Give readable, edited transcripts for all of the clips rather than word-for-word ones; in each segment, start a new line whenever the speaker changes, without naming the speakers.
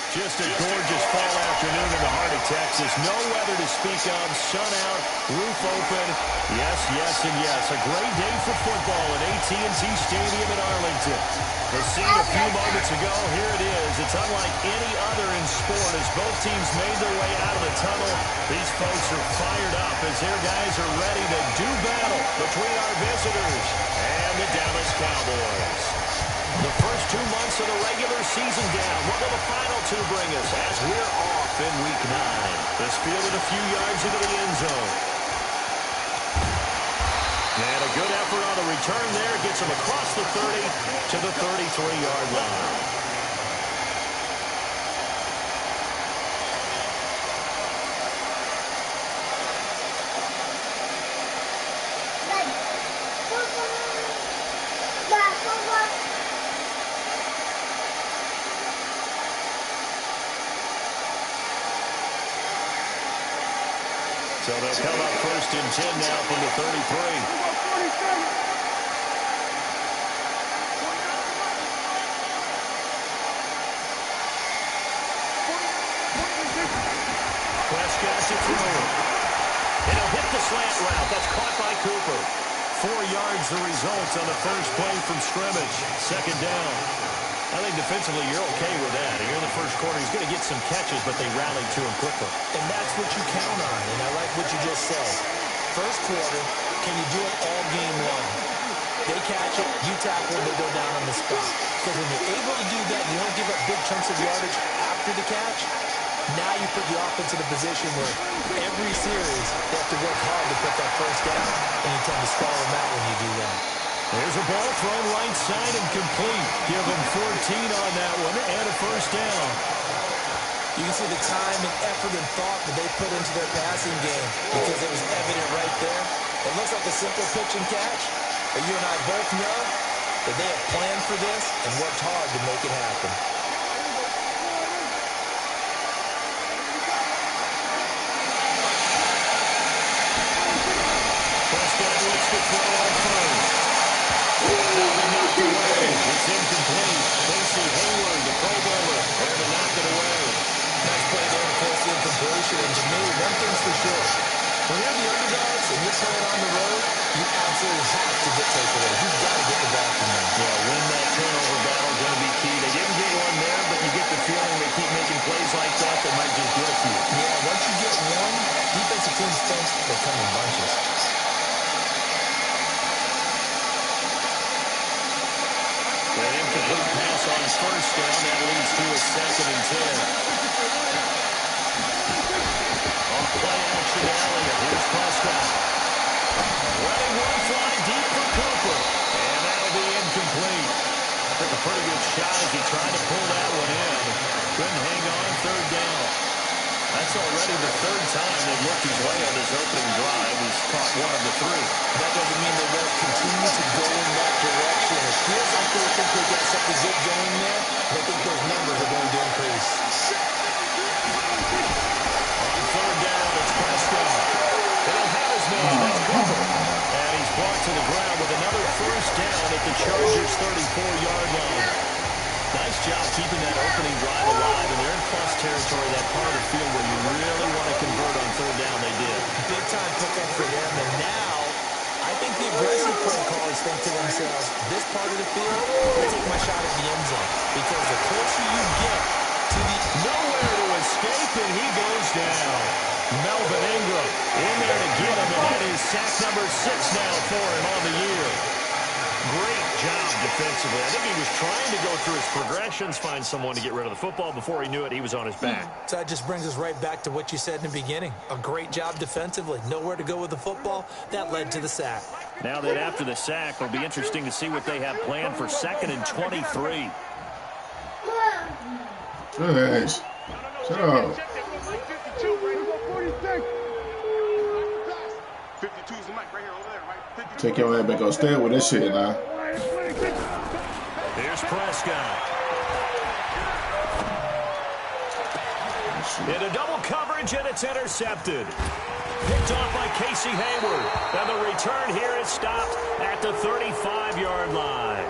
Just a gorgeous fall afternoon in the heart of Texas. No weather to speak of. Sun out, roof open. Yes, yes, and yes. A great day for football at AT&T Stadium in Arlington. The scene a few moments ago, here it is. It's unlike any other in sport as both teams made their way out of the tunnel. These folks are fired up as their guys are ready to do battle between our visitors and the Dallas Cowboys. The first 2 months of the regular season down. What will the final two bring us as we're off in Week 9? This fielded a few yards into the end zone. And a good effort on the return there. Gets him across the 30 to the 33-yard line. So they'll come up first and 10 now from the 33. Prescott to throw. It'll hit the slant route. That's caught by Cooper. 4 yards the result on the first play from scrimmage. Second down. I think defensively you're okay with that. Here in the first quarter, he's going to get some catches, but they rallied to him quickly.
And that's what you count on, and I like what you just said. First quarter, can you do it all game long? They catch it, you tackle, they go down on the spot. Because when you're able to do that, you don't give up big chunks of yardage after the catch. Now you put the offense in a position where every series they have to work hard to put that first down, and you tend to stall them out when you do that.
There's a ball thrown right side and complete. Give them 14 on that one and a first down.
You can see the time and effort and thought that they put into their passing game because it was evident right there. It looks like a simple pitch and catch, but you and I both know that they have planned for this and worked hard to make it happen.
Prescott looks to throw on first. Knocked away. It's incomplete. Casey Hayward, the Pro Bowler, there to knock it away.
Nice play there to force the incompletion. And to me, one thing's for sure. When you're the underdogs and you're playing on the road, you absolutely have to get takeaways. You've got to get the ball from them.
Yeah, win that turnover battle going to be key. They didn't get one there, but you get the feeling they keep making plays like that, they might just get a few.
Yeah, once you get one, defensive teams think they come in bunches.
An incomplete pass on first down. That leads to a second and 10. On play action alley. Here's Prescott. Letting one fly deep for Cooper. And that'll be incomplete. Took a pretty good shot as he tried to pull that one in. Couldn't hang on. Third down. That's already the third time they've looked his way on this opening drive. He's caught one of the three.
That doesn't mean they won't continue to go in that direction. It feels like they think they got something good going there. They think those numbers are going to increase.
On third down, it's Prescott. He'll have his man. That's Cooper. And he's brought to the ground with another first down at the Chargers' 34-yard line. Nice job keeping that opening drive alive, and they're in plus territory, that part of the field where you really want to convert on third down. They did.
Big time pickup for them, and now I think the aggressive play callers think to themselves, this part of the field, I'll take my shot at the end zone, because the closer you get to the...
Nowhere to escape, and he goes down. Melvin Ingram in there to get him, and that is sack number 6 now for him on the year. Great job defensively. I think he was trying to go through his progressions, find someone to get rid of the football. Before he knew it, he was on his back.
So that just brings us right back to what you said in the beginning. A great job defensively. Nowhere to go with the football. That led to the sack.
Now that after the sack, it'll be interesting to see what they have planned for 2nd and 23.
Gosh. Shut up.
52 is the mic right here, over there, right?
Take your head back upstairs with this shit now.
Here's Prescott. Into double coverage, and it's intercepted. Picked off by Casey Hayward. And the return here is stopped at the 35-yard line.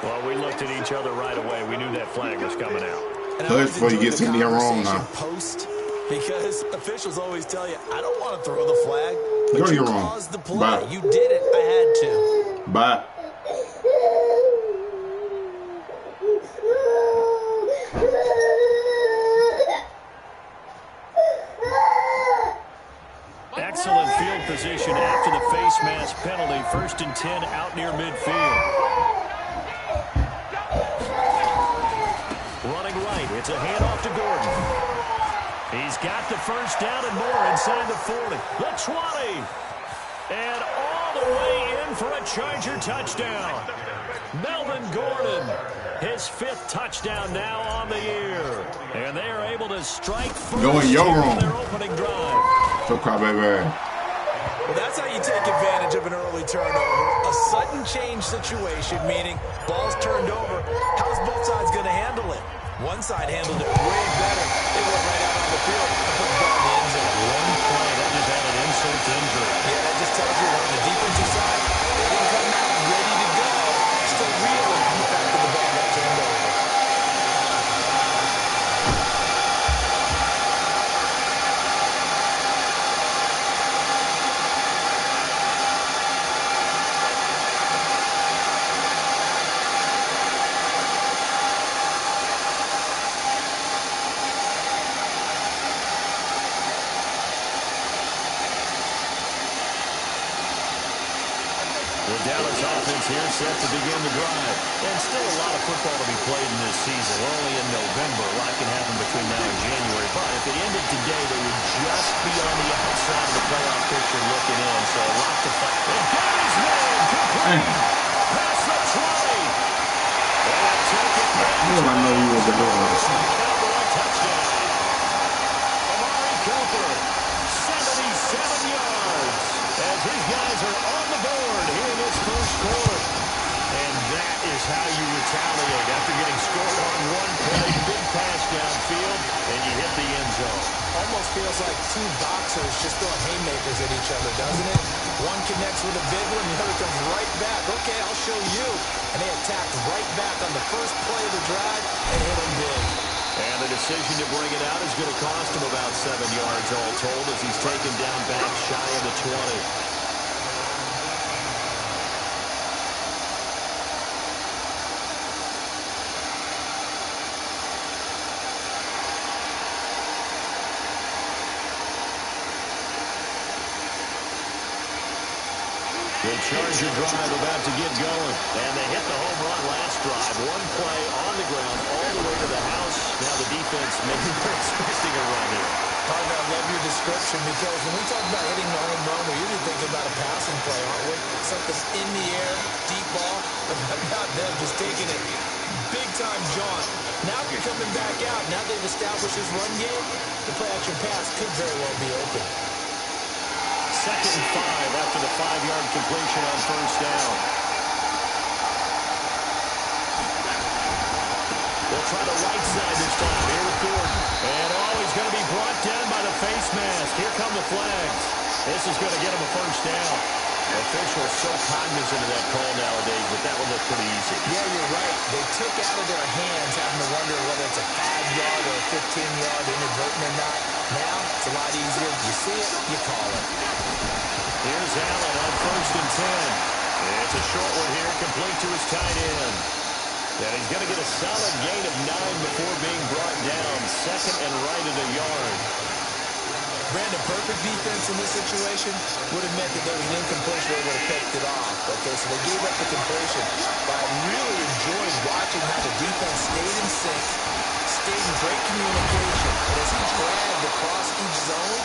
Well, we looked at each other right away. We knew that flag was coming out.
And I
Hush
always
before you
enjoy
get
the
to me wrong
conversation
now.
post because officials always tell you, I don't want to throw the flag,
Go
but
to
you
your room.
caused the play.
Bye.
You did it. I had to.
Bye.
Excellent field position after the face mask penalty. 1st and 10 out near midfield. Running right. It's a handoff to Gordon. He's got the first down and more inside the 40. The 20. And all the way in for a Charger touchdown. Melvin Gordon, his 5th touchdown now on the year. And they are able to strike first
Go in your
here
room.
on their opening drive.
So crybaby.
Well, that's how you take advantage of an early turnover. A sudden change situation, meaning ball's turned over. How's both sides going to handle it? One side handled it way better. They went right out on the field and put the ball in the end zone.
One play, that just added insult to injury.
Yeah, that just tells you on the defensive side, they didn't come out ready to go. Still reeling from the fact that the ball got turned over.
The Dallas offense here set to begin the drive. And still a lot of football to be played in this season. We're only in November. A lot can happen between now and January. But if it ended today, they would just be on the outside of the playoff picture looking in. So a lot to fight. And got his man complete. Past the 20. And take it back.
I know you were the Lord.
Cowboy touchdown. Amari Cooper, 77 yards. As his guys are on the board here in this first quarter. And that is how you retaliate after getting scored on one play. Big pass downfield, and you hit the end zone.
Almost feels like two boxers just throwing haymakers at each other, doesn't it? One connects with a big one, the other comes right back. Okay, I'll show you. And they attacked right back on the first play of the drive and hit him big.
And the decision to bring it out is going to cost him about 7 yards all told as he's taken down back shy of the 20. The Charger drive about to get going. And they hit the home run last drive. One play on the ground all the way to the house. Now the defense maybe they're expecting a run here.
Partner, I love your description because when we talk about hitting the home run, we're usually thinking about a passing play, aren't we? Something in the air, deep ball, but not them just taking it. Big-time jaunt. Now you're coming back out. Now they've established his run game. The play-action pass could very well be open.
2nd and 5 after the 5-yard completion on first down. They'll try the right side this time. Here with Gordon. And he's going to be brought down by the face mask. Here come the flags. This is going to get him a first down. Officials so cognizant of that call nowadays, but that one looked pretty easy.
Yeah, you're right. They took out of their hands having to wonder whether it's a 5-yard or a 15-yard inadvertent or not. Now, it's a lot easier. You see it, you call it.
Here's Allen on 1st and 10. It's a short one here, complete to his tight end. And he's going to get a solid gain of 9 before being brought down. 2nd and right at a yard.
Brandon, perfect defense in this situation would have meant that there was an incompletion they would have picked it off. Okay, so they gave up the completion. But I really enjoyed watching how the defense stayed in sync, stayed in great communication. And as he dragged across each zone,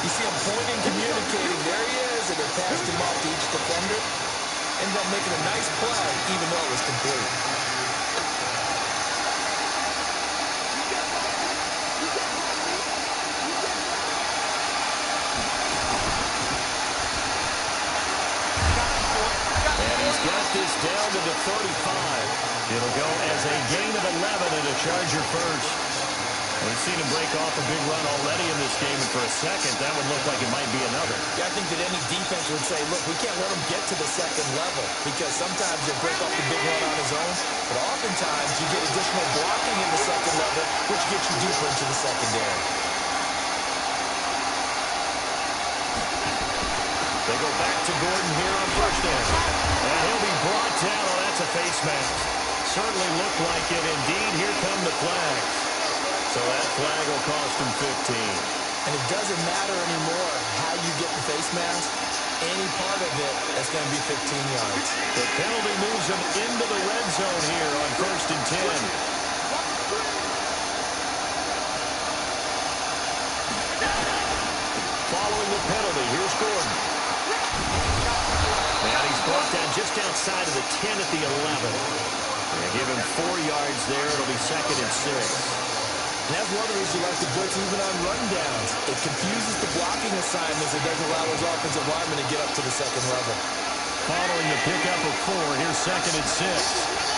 you see him pointing, communicating. There he is, and they passed him off to each defender. Ended up making a nice play, even though it was complete.
Got this down to the 35. It'll go as a gain of 11 and a Charger first. We've seen him break off a big run already in this game, and for a second, that would look like it might be another.
Yeah, I think that any defense would say, look, we can't let him get to the second level because sometimes he'll break off the big run on his own, but oftentimes you get additional blocking in the second level, which gets you deeper into the secondary.
They go back to Gordon here on first down. And he'll be brought down. Oh, that's a face mask. Certainly looked like it. Indeed, here come the flags. So that flag will cost him 15.
And it doesn't matter anymore how you get the face mask. Any part of it, that's going to be 15 yards.
The penalty moves him into the red zone here on first and 10. Following the penalty, here's Gordon. And he's brought down just outside of the 10 at the 11. And give him 4 yards there. It'll be second and 6.
And that's one of the reasons you like to blitz even on rundowns. It confuses the blocking assignments. It doesn't allow those offensive linemen to get up to the second level.
Following the pickup of 4, here's second and 6.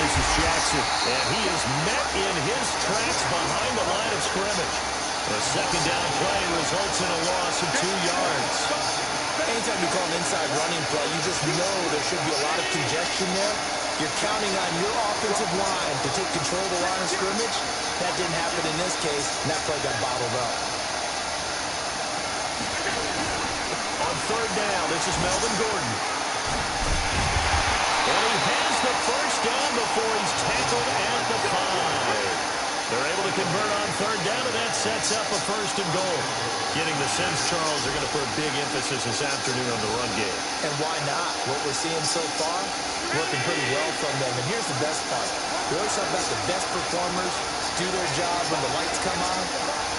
This is Jackson, and he is met in his tracks behind the line of scrimmage. The second down play results in a loss of 2 yards.
Anytime you call an inside running play, you just know there should be a lot of congestion there. You're counting on your offensive line to take control of the line of scrimmage. That didn't happen in this case, and that play got bottled up.
On third down, this is Melvin Gordon. And he has the first down before he's tackled at the 5. They're able to convert on third down, and that sets up a first and goal. Getting the sense, Charles, they're going to put a big emphasis this afternoon on the run game.
And why not? What we're seeing so far, working pretty well from them. And here's the best part. We always talk about the best performers do their job when the lights come on.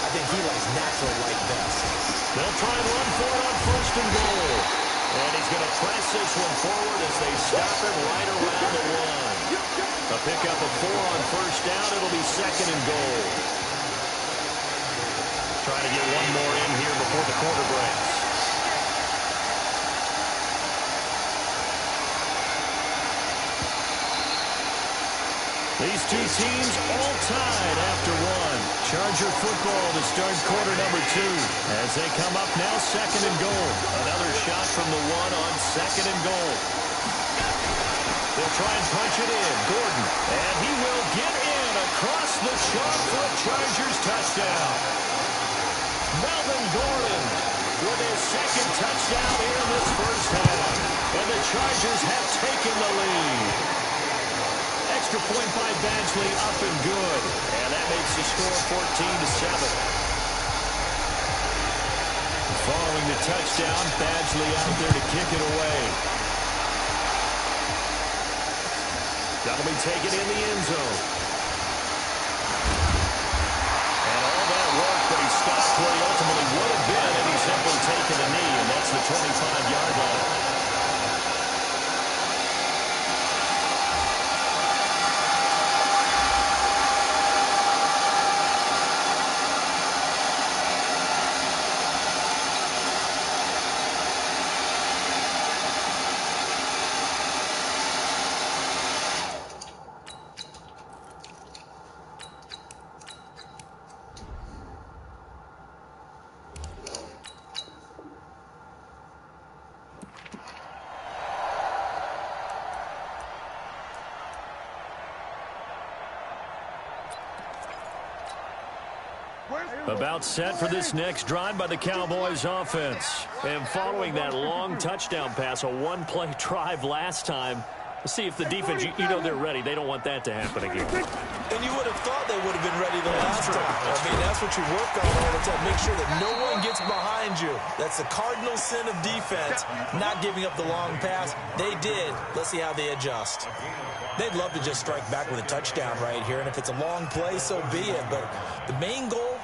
I think he likes natural light best.
They'll try and run for it on first and goal. And he's going to press this one forward as they stop it right around the 1. A pickup of 4 on first down. It'll be second and goal. Trying to get one more in here before the quarter breaks. These two teams all tied after 1. Charger football to start quarter number 2. As they come up now, second and goal. Another shot from the 1 on second and goal. They'll try and punch it in. Gordon. And he will get in across the chalk for a Chargers touchdown. Melvin Gordon with his second touchdown here in this first half. And the Chargers have taken the lead. Extra point by Badgley, up and good. And that makes the score 14-7. Following the touchdown, Badgley out there to kick it away. That'll be taken in the end zone. And all that work, but he stopped where he ultimately would have been, and he's simply taken a knee, and that's the 25-yard line. About set for this next drive by the Cowboys offense. And following that long touchdown pass, a one-play drive last time, let's see if the defense, you know they're ready. They don't want that to happen again.
And you would have thought they would have been ready the last time. I mean, that's what you work on all the time. Make sure that no one gets behind you. That's the cardinal sin of defense, not giving up the long pass. They did. Let's see how they adjust. They'd love to just strike back with a touchdown right here, and if it's a long play, so be it. But the main goal,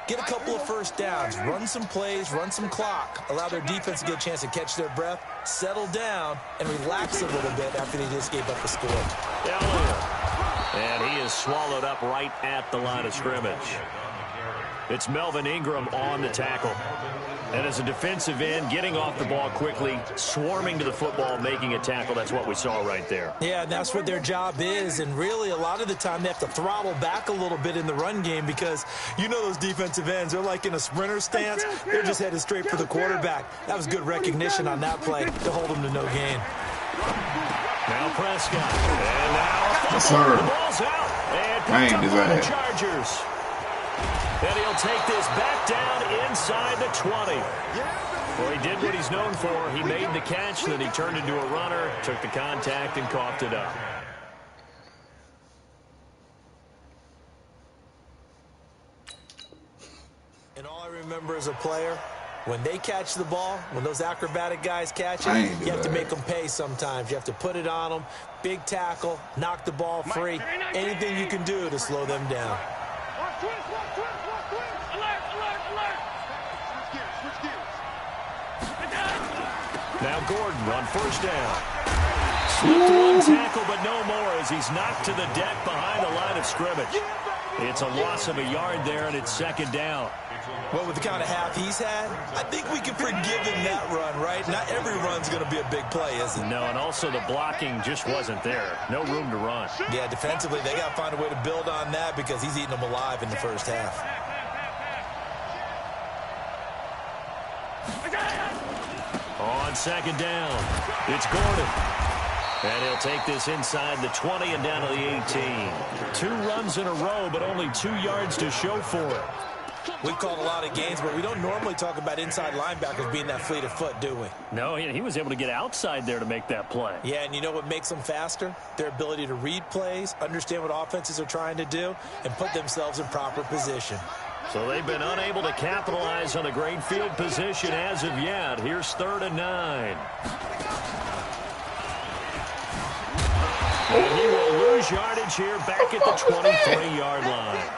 get a couple of first downs, run some plays, run some clock, allow their defense to get a chance to catch their breath, settle down, and relax a little bit after they just gave up the score.
Elliott. And he is swallowed up right at the line of scrimmage. It's Melvin Ingram on the tackle. And as a defensive end, getting off the ball quickly, swarming to the football, making a tackle, that's what we saw right there.
Yeah, and that's what their job is. And really, a lot of the time, they have to throttle back a little bit in the run game because you know those defensive ends, they're like in a sprinter stance. They're just headed straight for the quarterback. That was good recognition on that play to hold them to no gain.
Now Prescott. And now
Yes, sir.
the ball's out. And
Dang,
picked up
is
by the
that-
Chargers. And he'll take this back down inside the 20. Well, he did what he's known for. He made the catch, then he turned into a runner, took the contact, and coughed it up.
And all I remember as a player, when they catch the ball, when those acrobatic guys catch it,
Dang,
you have to
dude.
make them pay sometimes. You have to put it on them, big tackle, knock the ball free, anything you can do to slow them down.
Watch twist. Alert. Switch gears.
Now Gordon on first down. Slipped one tackle, but no more as he's knocked to the deck behind the line of scrimmage. It's a loss of a yard there, and it's second down.
Well, with the kind of half he's had, I think we can forgive him that run, right? Not every run's going to be a big play, is it?
No, and also the blocking just wasn't there. No room to run.
Yeah, defensively, they got to find a way to build on that because he's eating them alive in the first half.
On second down, it's Gordon. And he'll take this inside the 20 and down to the 18. 2 runs in a row, but only 2 yards to show for it.
We've called a lot of games, but we don't normally talk about inside linebackers being that fleet of foot, do we?
No, he was able to get outside there to make that play.
Yeah, and you know what makes them faster? Their ability to read plays, understand what offenses are trying to do, and put themselves in proper position.
So they've been unable to capitalize on a great field position as of yet. Here's 3rd and 9. And he will lose yardage here back at the 23-yard line.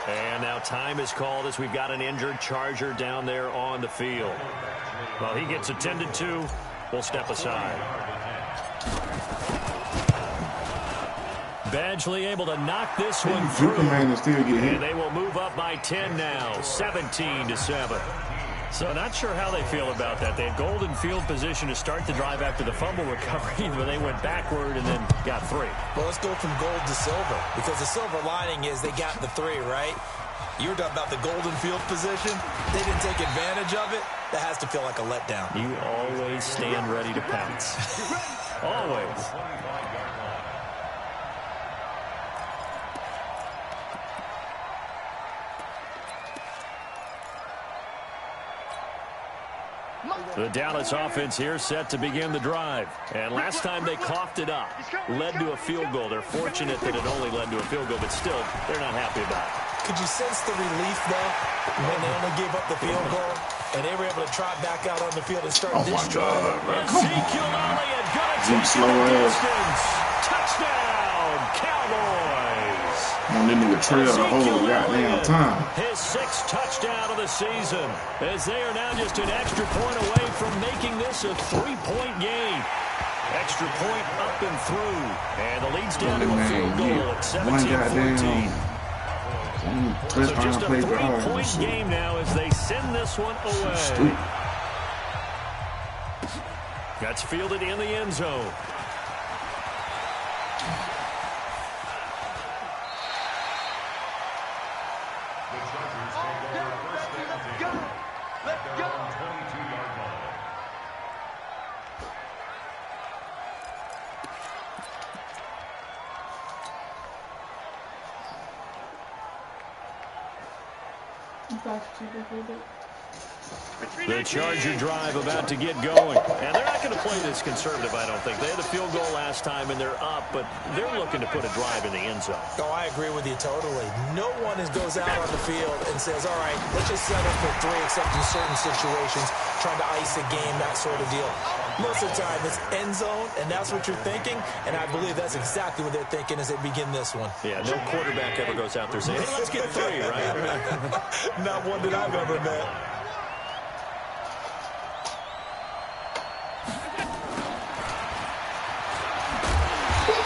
And now time is called as we've got an injured Charger down there on the field. Well, he gets attended to. We'll step aside. Badgley able to knock this one through.
Superman will still get hit.
And they will move up by 10 now, 17-7. So not sure how they feel about that. They had golden field position to start the drive after the fumble recovery, but they went backward and then got 3.
Well, let's go from gold to silver, because the silver lining is they got the 3, right? You were talking about the golden field position. They didn't take advantage of it. That has to feel like a letdown.
You always stand ready to pounce. Always. The Dallas offense here set to begin the drive. And last time they coughed it up, led to a field goal. They're fortunate that it only led to a field goal, but still, they're not happy about it.
Could you sense the relief, though, when they only gave up the field goal, and they were able to trot back out on the field and start this drive?
Ezekiel Elliott gonna
Deep
take
slow
the
ass.
distance. Touchdown, Cowboys.
On that nigga trail the whole goddamn time.
His 6th touchdown of the season, as they are now just an extra point away from making this a 3-point game. Extra point up and through, and the lead's down to a field goal at 17-14. So just a 3-point game now as they send this one away. That's fielded in the end zone.
Let's go.
The Charger drive about to get going. And they're not going to play this conservative, I don't think. They had a field goal last time, and they're up, but they're looking to put a drive in the end zone.
Oh, I agree with you totally. No one goes out on the field and says, all right, let's just settle for 3, except in certain situations, trying to ice a game, that sort of deal. Most of the time, it's end zone, and that's what you're thinking, and I believe that's exactly what they're thinking as they begin this one.
Yeah, no quarterback ever goes out there saying, hey, let's get 3, right?
Not one that I've ever met.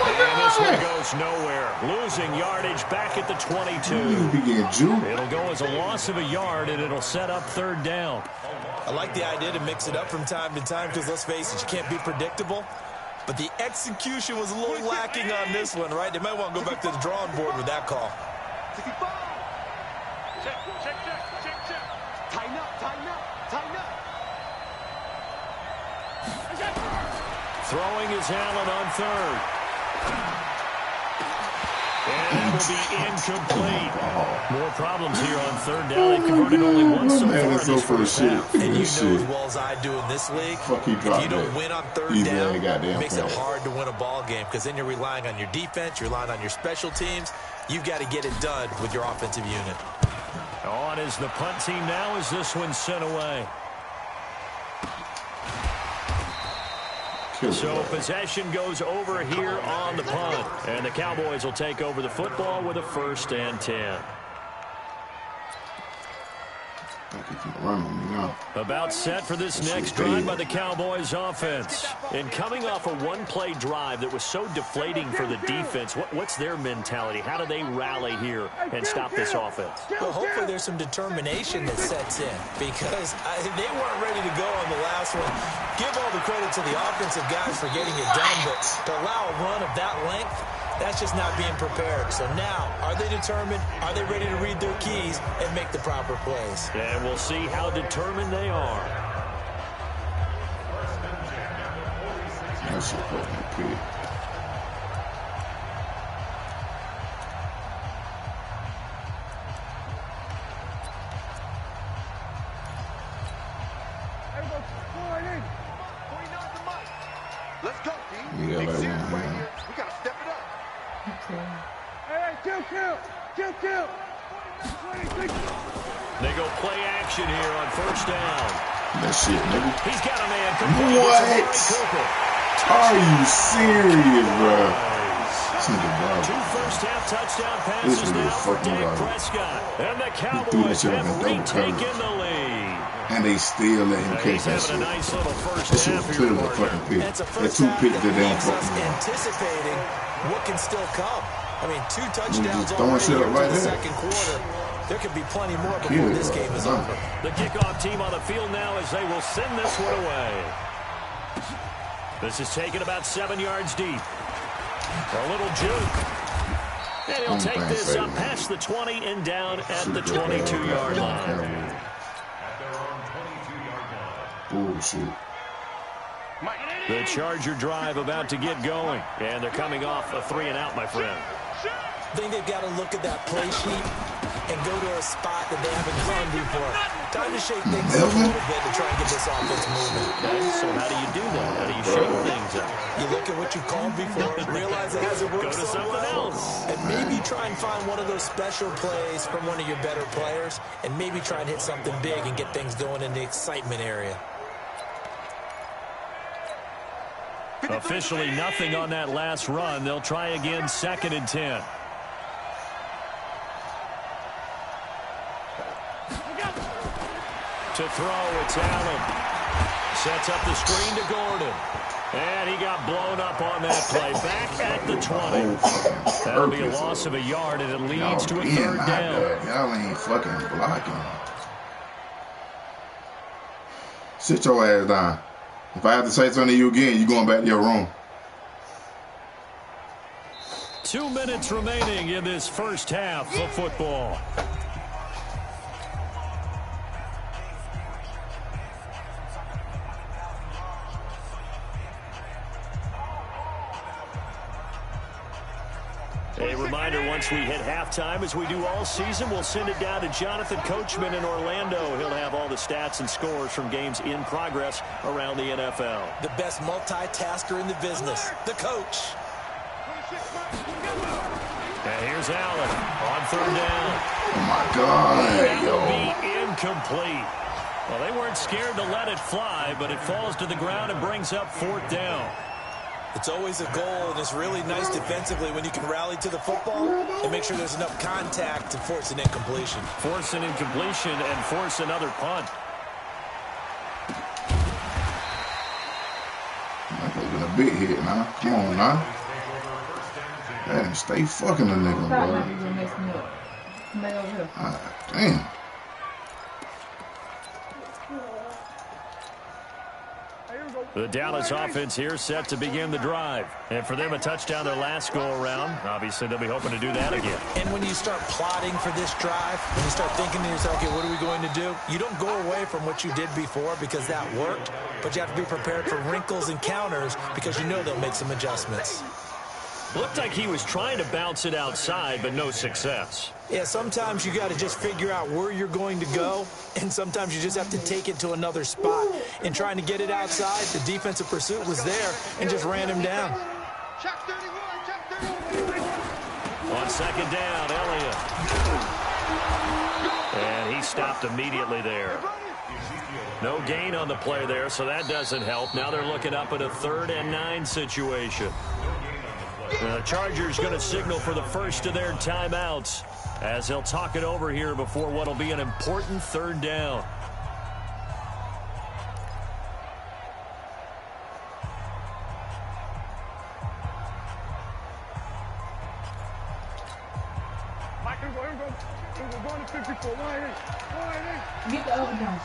And this one goes nowhere. Losing yardage back at the 22.
It'll
go as a loss of a yard, and it'll set up third down.
I like the idea to mix it up from time to time because, let's face it, you can't be predictable. But the execution was a little lacking on this one, right? They might want to go back to the drawing board with that call.
Check. Tighten up.
Throwing is Allen on third. And that will be incomplete. More problems here on third down. They've converted only one so far in this first half.
And you know as well as I do in this league, if you don't win on third down, it makes it hard to win a ball game because then you're relying on your defense, you're relying on your special teams. You've got to get it done with your offensive unit.
On is the punt team now as this one's sent away. So possession goes over here on the punt. And the Cowboys will take over the football with a 1st and 10. About set for this next drive by the Cowboys offense. And coming off a one-play drive that was so deflating for the defense, what's their mentality? How do they rally here and stop this offense?
Well, hopefully there's some determination that sets in because they weren't ready to go on the last one. Give all the credit to the offensive guys for getting it done, but to allow a run of that length, that's just not being prepared. So now, are they determined? Are they ready to read their keys and make the proper plays?
And we'll see how determined they are.
That's a fucking pig.
Let's go, team.
Yeah,
Big
like
series
one,
right
yeah.
here. We got to step it up.
Hey, kill.
They go play action here on 1st down.
That shit, nigga.
He's got a man complete.
What?
Cooper.
Are you serious, bro? This nigga, bro.
2 first-half touchdown
This
passes
nigga
now
is
for
fucking
Dak
wild.
Prescott. And the
threw that
Cowboys
shit up
have
in double
retaken
coverage.
the lead.
And they still let him catch
He's
that
having a
shit.
nice little first
That shit
half
was
here.
clearly a fucking pick.
It's a
That
first
2
half
picks
that
that damn
leaves us
fucking wrong.
anticipating what can still come. I mean, 2 touchdowns
just throwing
already
shit up
into
right
the
there.
second quarter. There could be plenty more before this game is over.
The kickoff team on the field now as they will send this one away. This is taken about 7 yards deep. A little juke. And he'll take this up past the 20 and down at the 22-yard line.
Bullshit.
The Charger drive about to get going. And they're coming off a 3-and-out, my friend.
I think they've got to look at that play sheet and go to a spot that they haven't gone before. Time to shake things up a little bit to try and get this offense moving.
Okay, so how do you do that? How do you shake things up?
You look at what you called before, realize it hasn't worked
Go to
so
something
well,
else.
and maybe try and find one of those special plays from one of your better players, and maybe try and hit something big and get things going in the excitement area.
Officially nothing on that last run. They'll try again 2nd and 10. To throw, it's Allen. Sets up the screen to Gordon. And he got blown up on that play. Back at the 20. That'll be a loss of a yard, and it leads to a 3rd down.
Y'all ain't fucking blocking. Sit your ass down. If I have to say something to you again, you going back to your room.
2 minutes remaining in this first half of football. A reminder, once we hit halftime, as we do all season, we'll send it down to Jonathan Coachman in Orlando. He'll have all the stats and scores from games in progress around the NFL.
The best multitasker in the business, the coach.
And here's Allen on 3rd down.
Oh, my God.
That will be incomplete. Well, they weren't scared to let it fly, but it falls to the ground and brings up 4th down.
It's always a goal, and it's really nice defensively when you can rally to the football and make sure there's enough contact to force an incompletion.
Force an incompletion and force another punt.
That's been a big hit, man. Come on, man. Man, stay fucking the nigga,
Stop,
bro.
man, you're gonna mess me up. Somebody over here.
God damn.
The Dallas offense here set to begin the drive. And for them, a touchdown their last go-around. Obviously, they'll be hoping to do that again.
And when you start plotting for this drive, when you start thinking to yourself, okay, what are we going to do? You don't go away from what you did before because that worked, but you have to be prepared for wrinkles and counters because you know they'll make some adjustments.
Looked like he was trying to bounce it outside, but no success.
Yeah, sometimes you got to just figure out where you're going to go, and sometimes you just have to take it to another spot. And trying to get it outside, the defensive pursuit was there and just ran him down.
Check 31, check 31.
On second down, Elliott. And he stopped immediately there. No gain on the play there, so that doesn't help. Now they're looking up at a 3rd and 9 situation. The Chargers going to signal for the first of their timeouts as they'll talk it over here before what will be an important 3rd down.
Get the overtime.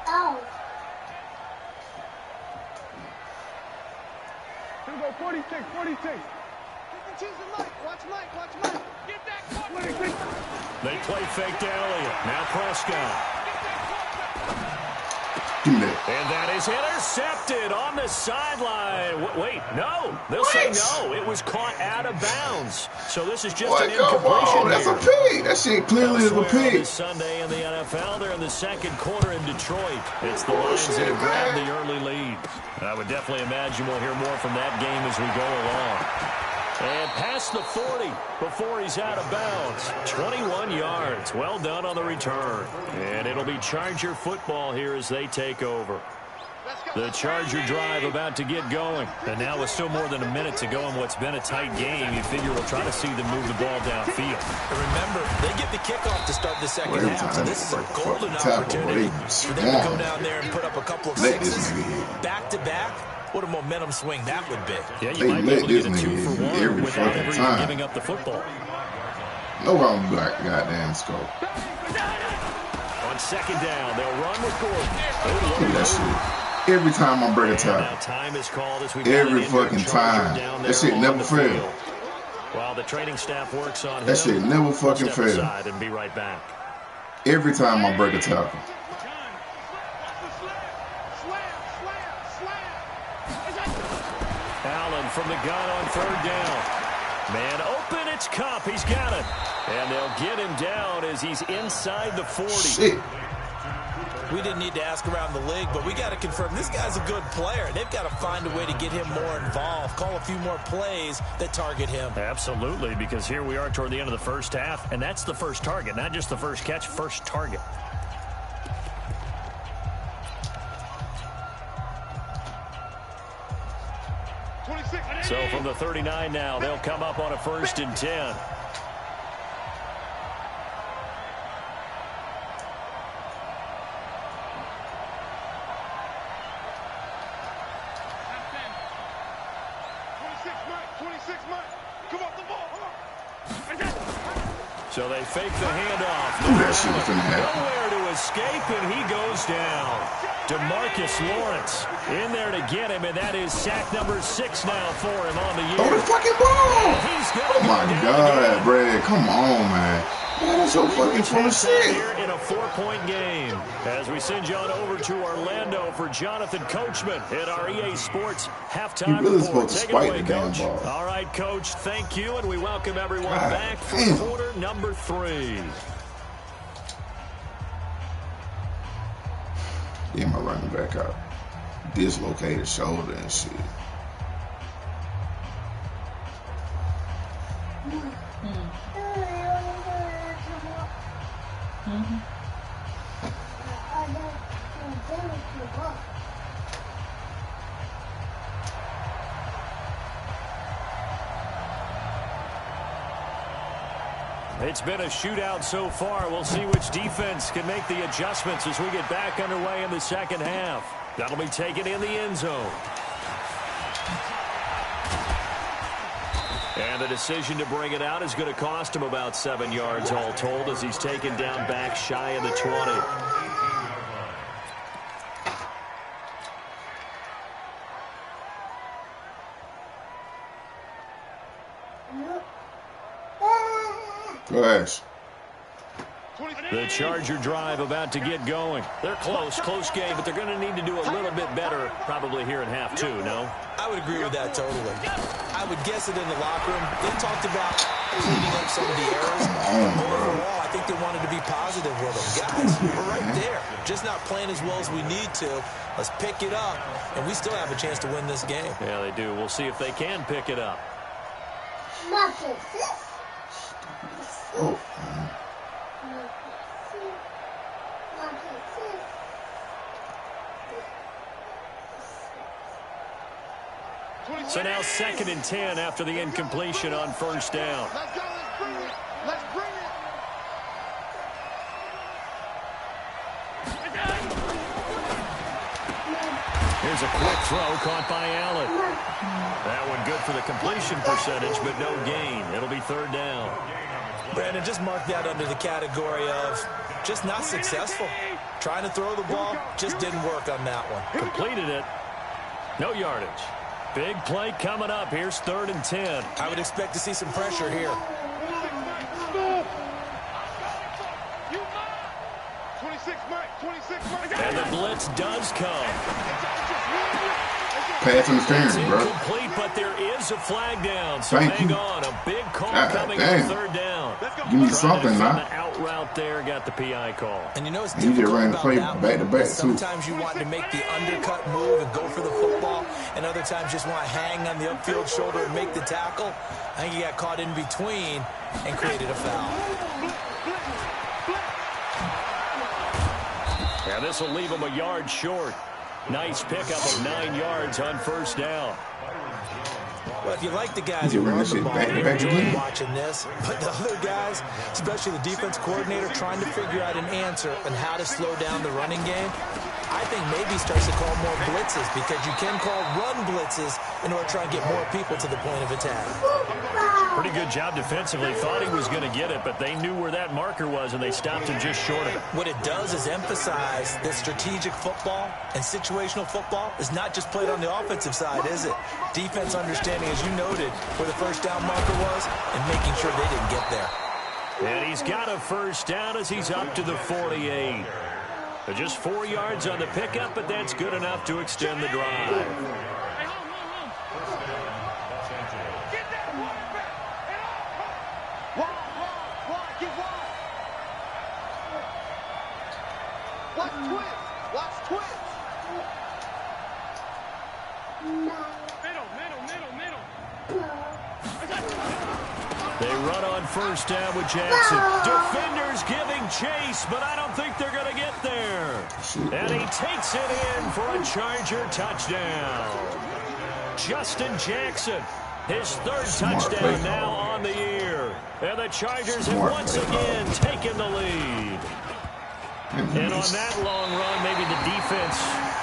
Oh.
Here we go, 46, 46.
Watch Mike. Get that
46.
They play fake to Elliott. Now Prescott.
Give me that.
And that is intercepted on the sideline. Wait, no. They'll say no. It was caught out of bounds. So this is just an
Come
incompletion
on, that's
here.
a pig. That shit clearly is a
Elsewhere on
pig.
this Sunday in the NFL, they're in the second quarter in Detroit. It's the Lions that have grabbed the early lead. I would definitely imagine we'll hear more from that game as we go along. And past the 40 before he's out of bounds. 21 yards. Well done on the return. And it'll be Charger football here as they take over. The Charger drive about to get going. And now with still more than a minute to go in what's been a tight game, you figure we'll try to see them move the ball downfield.
And remember, they get the kickoff to start the second half, so this is a golden
Tackle,
opportunity
they
for them to go
swarm.
down there and put up a couple of
Let this
sixes
nigga hit.
back-to-back. What a momentum swing that would be.
Yeah, you
They
might be
let
able to get a
this
2
nigga
for
hit
1
every
without
fucking
ever even
time.
giving up the football.
No problem, black goddamn scope.
On second down, they'll run with Gordon.
Look at that shit. Every time I break a
Now
tackle.
time is called as we
Every
get into
fucking
Charger
time.
down
That
there
shit
on
never
the
fail.
field. While the training staff works on
That
him,
shit never
we'll
fucking
step
fail.
aside and be right back.
Every time I break a tackle.
Allen from the gun on 3rd down. Man open, it's Cup. He's got it. And they'll get him down as he's inside the 40.
Shit.
We didn't need to ask around the league, but we got to confirm this guy's a good player. They've got to find a way to get him more involved, call a few more plays that target him.
Absolutely, because here we are toward the end of the first half, and that's the first target, not just the first catch, first target. So from the 39 now, they'll come up on a 1st and 10. So they fake the handoff.
Ooh, that shit was finna happen.
Nowhere to escape, and he goes down. DeMarcus Lawrence in there to get him, and that is sack number 6 now for him on the year.
Throw the fucking ball.
He's
Oh my God, Brad. Come on, man. Man, that's so fucking full of shit.
Here in a 4-point game as we send you on over to Orlando for Jonathan Coachman at our EA Sports halftime
You really
report.
supposed to
Take it
spike
away,
the damn
Coach.
ball.
All right, Coach, thank you, and we welcome everyone
God
back for
damn.
quarter number 3.
Yeah, my running back out. Dislocated shoulder and shit.
It's been a shootout so far. We'll see which defense can make the adjustments as we get back underway in the second half. That'll be taken in the end zone. And And the decision to bring it out is going to cost him about 7 yards all told as he's taken down back shy of the 20.
Gosh.
The Charger drive about to get going. They're close game, but they're going to need to do a little bit better probably here in half two, no?
I would agree with that totally. I would guess it in the locker room. They talked about cleaning up some of the errors. Overall, I think they wanted to be positive with them. Guys, we're right there. Just not playing as well as we need to. Let's pick it up, and we still have a chance to win this game.
Yeah, they do. We'll see if they can pick it up.
Oh.
So now 2nd and 10 after the incompletion on first down.
Let's go. Let's bring it. Let's bring it.
Here's a quick throw caught by Allen. That one good for the completion percentage, but no gain. It'll be 3rd down.
Brandon, just mark that under the category of just not successful. Trying to throw the ball, just didn't work on that one.
Completed it. No yardage. Big play coming up. Here's 3rd and 10.
I would expect to see some pressure here.
26, Mike. 26, Mike.
And the blitz does come.
Pass interference, bro.
Incomplete, but there is a flag down. So
Thank
hang
you.
on. A big call
God
coming
damn.
on 3rd down.
Give me something,
From
man.
the out route there, got the PI call.
And you know it's
He just
difficult
ran the
about
play
that
back to
one.
back, too.
Sometimes you want to make the undercut move and go for the football, and other times just want to hang on the upfield shoulder and make the tackle. I think he got caught in between and created a foul.
Yeah, this will leave him a yard short. Nice pickup of 9 yards on first down.
Well, if you like the guys
You
who
run
run
this
the
shit
ball,
back to
you're
back
enjoying
again.
watching this. But the other guys, especially the defense coordinator, trying to figure out an answer on how to slow down the running game, I think maybe he starts to call more blitzes because you can call run blitzes in order to try and get more people to the point of attack.
Pretty good job defensively. Thought he was going to get it, but they knew where that marker was, and they stopped him just short of it.
What it does is emphasize that strategic football and situational football is not just played on the offensive side, is it? Defense understanding, as you noted, where the first down marker was and making sure they didn't get there.
And he's got a first down as he's up to the 48. Just 4 yards on the pickup, but that's good enough to extend the drive.
Watch twist. Watch twist. Middle.
They run on first down with Jackson. Defenders giving chase, but I don't think they're going to get there. And he takes it in for a Charger touchdown. Justin Jackson, his 3rd touchdown now on the year. And the Chargers have once again taken the lead. And on that long run, maybe the defense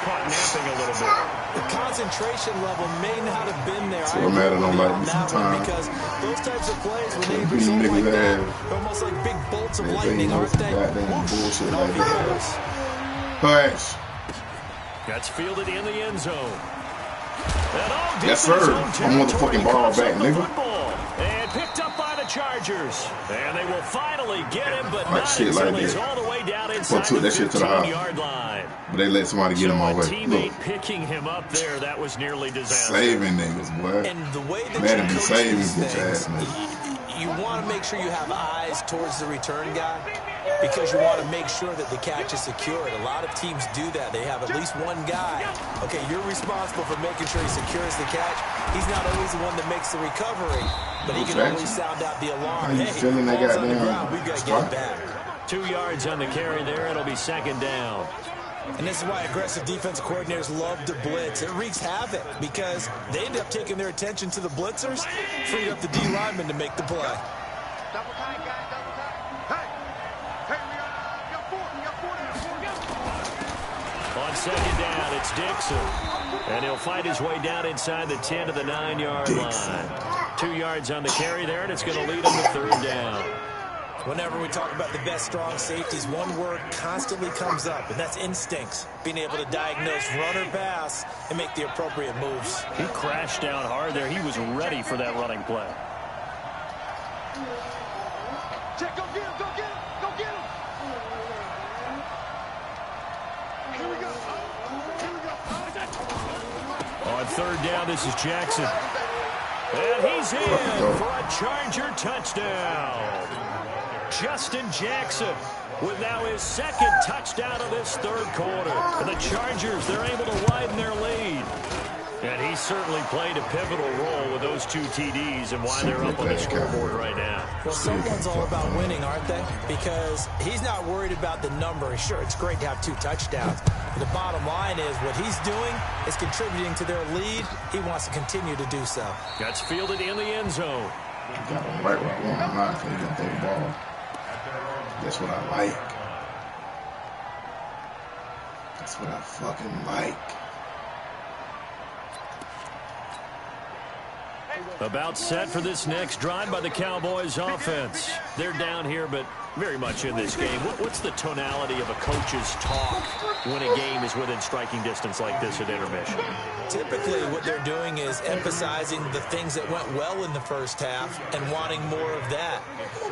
caught napping a little bit.
The concentration level may not have been there.
So I'm mad I don't like me sometimes.
Because those types of plays, when they
Beat
result like
niggas'
that,
ass.
they're almost like big bolts of
They
lightning,
know
aren't
some
they?
goddamn
Whoosh,
bullshit
and
like
off he
that.
goes.
Hush.
Gets fielded in the end zone. And all
Yes,
defense
sir.
own
I want the
territory
fucking ball
coughs
back,
up the
nigga.
football. And picked up by the Chargers. And they will finally get him, but
Like
not
shit
until
like
he's
that.
all the way down inside
took
the
that shit to the house.
15-yard line.
But they let somebody get
So
him
a
all way.
teammate
Look,
picking him up there, that was nearly disaster.
saving niggas, boy.
And the way that
Madden
you
be
coach
saving
these
bitch ass
things,
niggas.
you want to make sure you have eyes towards the return guy because you want to make sure that the catch is secured. A lot of teams do that. They have at least one guy. Okay, you're responsible for making sure he secures the catch. He's not always the one that makes the recovery, but he can always sound out the alarm.
How you feeling that
ball's on the
goddamn
ground. We've got to get it back.
2 yards on the carry there. It'll be 2nd down.
And this is why aggressive defensive coordinators love to blitz. It wreaks havoc because they end up taking their attention to the blitzers, freed up the D lineman to make the play.
Double tight, guys. Double tight. Hey, we got 4. We got 4 now.
On 2nd down, it's Dixon. And he'll fight his way down inside the 10 to the 9-yard line. 2 yards on the carry there, and it's going to lead them to third down.
Whenever we talk about the best strong safeties, one word constantly comes up, and that's instincts. Being able to diagnose run or pass and make the appropriate moves.
He crashed down hard there. He was ready for that running play.
Check, go get him, go get him, go get him. Here we go. Here we go.
On third down, this is Jackson. And he's in for a Charger touchdown. Justin Jackson with now his second touchdown of this third quarter. And the Chargers, they're able to widen their lead. And he certainly played a pivotal role with those 2 TDs and why they're up on the scoreboard right now.
Well, someone's all about winning, aren't they? Because he's not worried about the number. Sure, it's great to have 2 touchdowns. But the bottom line is what he's doing is contributing to their lead. He wants to continue to do so.
That's fielded in the end zone.
Got him right where I want him. Not going to throw the ball. That's what I like. That's what I fucking like.
About set for this next drive by the Cowboys offense. They're down here, but very much in this game. What's the tonality of a coach's talk when a game is within striking distance like this at intermission?
Typically, what they're doing is emphasizing the things that went well in the first half and wanting more of that.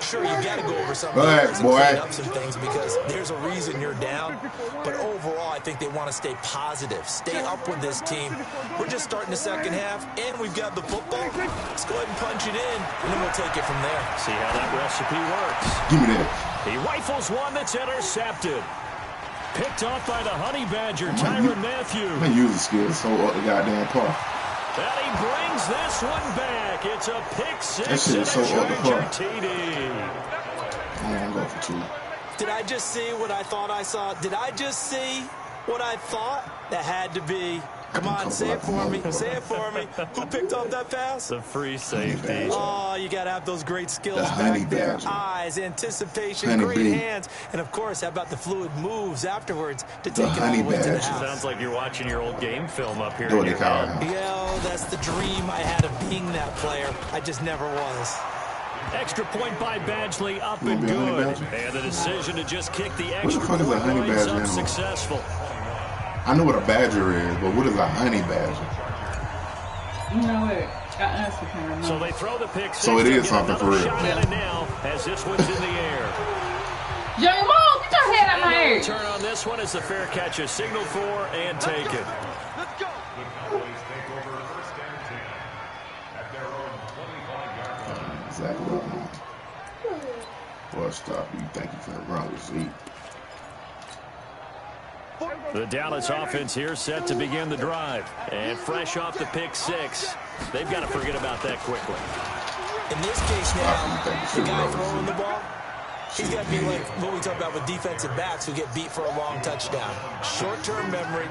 Sure, you've got to go over some of the and clean up some things because there's a reason you're down. But overall, I think they want to stay positive, stay up with this team. We're just starting the second half, and we've got the football. Let's go ahead and punch it in, and then we'll take it from there.
See how that recipe works.
Give me that.
He rifles one that's intercepted. Picked off by the Honey Badger, Tyrann Mathieu.
Man, using skills so up the goddamn car.
And he brings this one back. It's a pick six.
That shit is so up the car.
TD.
I'm going to go for 2.
Did I just see what I thought I saw? Did I just see what I thought? That had to be. Come on, say it for me. Say it for me. Who picked up that pass?
The free safety.
Oh, you got to have those great skills back there. Eyes, anticipation, great hands. And, of course, how about the fluid moves afterwards to take it all the way to the house?
Sounds like you're watching your old game film up here.
Yeah, that's the dream I had of being that player. I just never was.
Extra point by Badgley, up and good. And the decision to just kick the extra
point is up
successful.
I know what a badger is, but what is a honey badger?
You know what?
So they throw the pick.
So it is something for real.
Yeah. Now, as this one's in the air.
Young Mo, get your head out my hair.
Turn on this one as the fair catch is signaled for and taken.
Let's go.
Exactly what I want. Boy, stop you. Thank you for the run with Z.
The Dallas offense here set to begin the drive. And fresh off the pick six, they've got to forget about that quickly.
In this case now, the guy throwing the ball, he's got to be like what we talk about with defensive backs who get beat for a long touchdown. Short-term memory,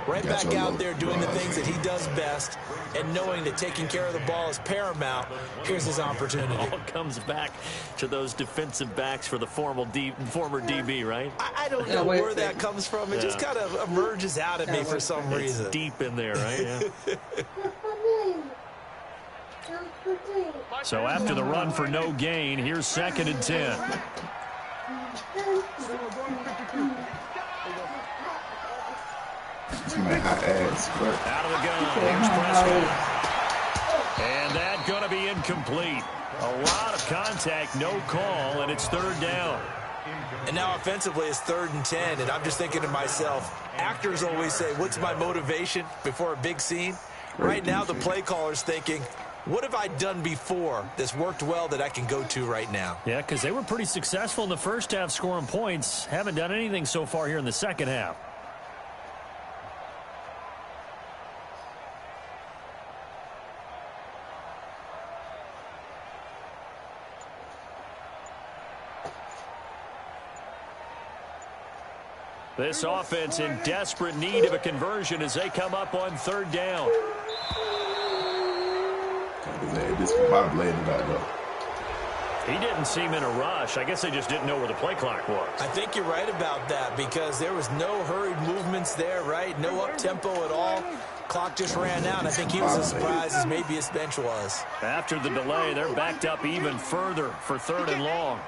right back out there doing the things that he does best, and knowing that taking care of the ball is paramount. Here's his opportunity.
It all comes back to those defensive backs for the former DB, right?
I don't know where that comes from. It just kind of emerges out of me for some reason.
It's deep in there, right? Yeah. So after the run for no gain, here's 2nd and 10. Out of the gun. Here's Prescott. And that's going to be incomplete. A lot of contact, no call, and it's 3rd down.
And now offensively it's 3rd and 10, and I'm just thinking to myself, actors always say, what's my motivation before a big scene? Right now the play caller's thinking, what have I done before that's worked well that I can go to right now?
Yeah, because they were pretty successful in the first half scoring points. Haven't done anything so far here in the second half. This offense in desperate need of a conversion as they come up on 3rd down.
This is my blade back up.
He didn't seem in a rush. I guess they just didn't know where the play clock was.
I think you're right about that because there was no hurried movements there, right? No up-tempo at all. Clock just ran out. I think he was as surprised as maybe his bench was.
After the delay, they're backed up even further for 3rd and long.